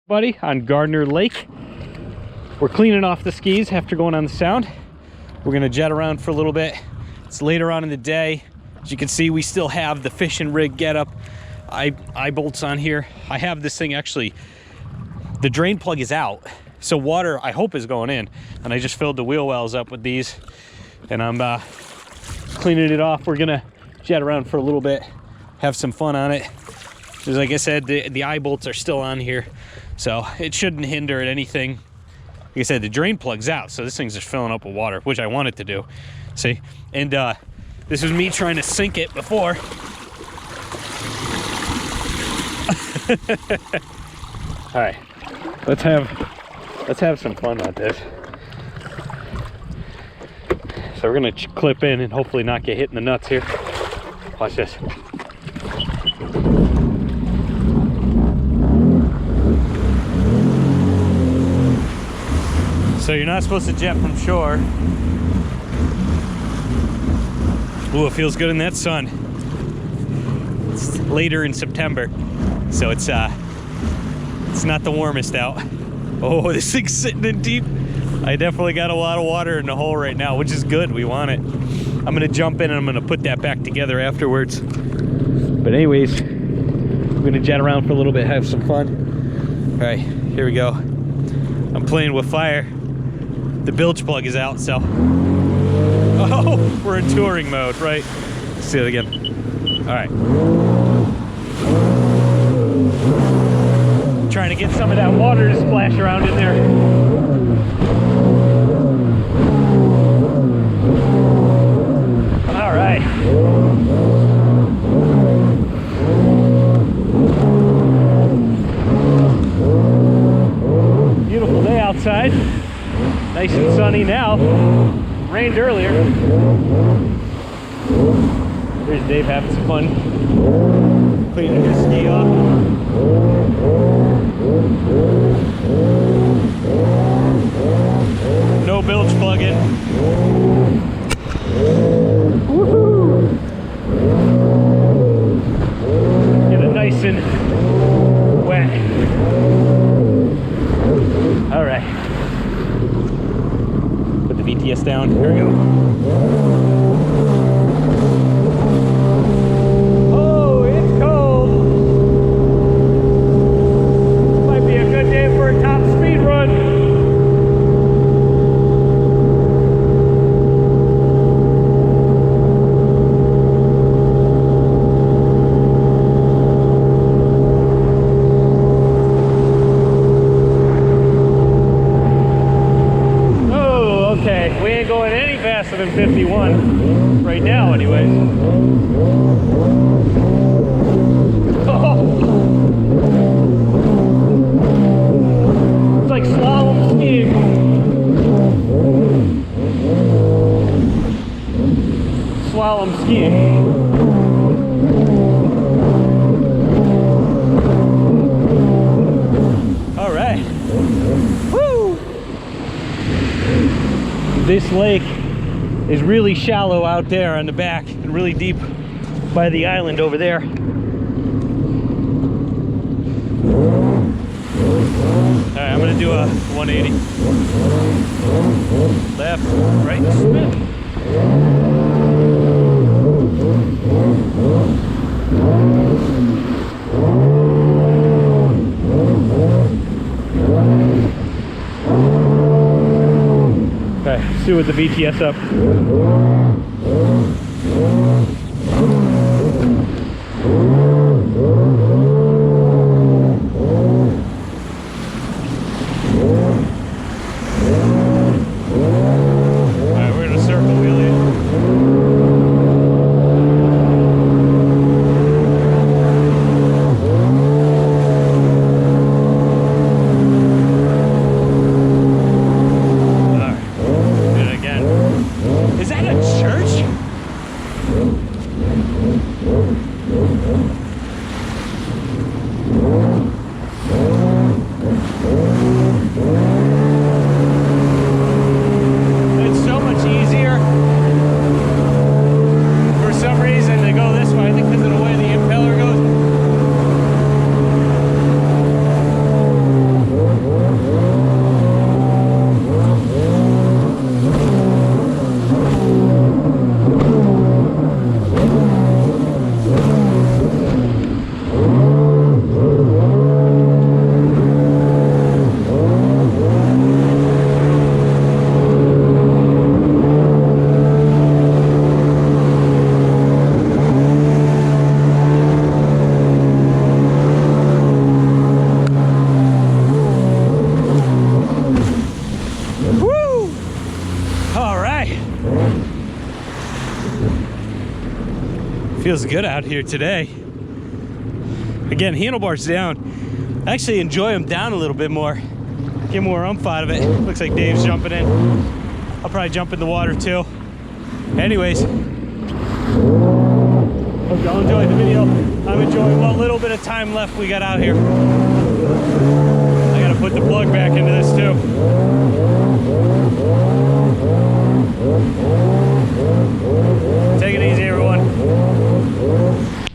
Buddy, on Gardner Lake. We're cleaning off the skis after going on the sound. We're gonna jet around for a little bit. It's later on in the day. As you can see, we still have the fishing rig getup. eye bolts on here. I have this thing actually, the drain plug is out, so water I hope is going in, and I just filled the wheel wells up with these, and I'm cleaning it off. We're gonna jet around for a little bit, have some fun on it. Because like I said, the eye bolts are still on here, so it shouldn't hinder anything. Like I said, the drain plug's out, so this thing's just filling up with water, which I want it to do. See? And this was me trying to sink it before. All right, let's have some fun on this. So we're gonna clip in and hopefully not get hit in the nuts here. Watch this. So you're not supposed to jet from shore. Ooh, it feels good in that sun. It's later in September, so it's not the warmest out. Oh, this thing's sitting in deep. I definitely got a lot of water in the hole right now, which is good. We want it. I'm gonna jump in and I'm gonna put that back together afterwards. But anyways, we're gonna jet around for a little bit, have some fun. All right, here we go. I'm playing with fire. The bilge plug is out, so. Oh, we're in touring mode, right? Let's see it again. All right. Trying to get some of that water to splash around in there. All right. Beautiful day outside. Nice and sunny now. Rained earlier. There's Dave having some fun cleaning his ski off. No bilge plug in. Woohoo! Get it nice and wet. All right. Put the VTS down. Here we go. Oh, it's cold. Might be a good day for a top speed run. We ain't going any faster than 51 right now anyways. Oh. It's like slalom skiing. Slalom skiing. All right. Woo! This lake is really shallow out there on the back and really deep by the island over there. All right, I'm gonna do a 180. Left, right, spin. Okay, let's do with the VTS up. Alright, we're gonna circle wheel it. Feels good out here today. Again, handlebars down. I actually enjoy them down a little bit more. Get more oomph out of it. Looks like Dave's jumping in. I'll probably jump in the water too. Anyways, hope y'all enjoyed the video. I'm enjoying what little bit of time left we got out here.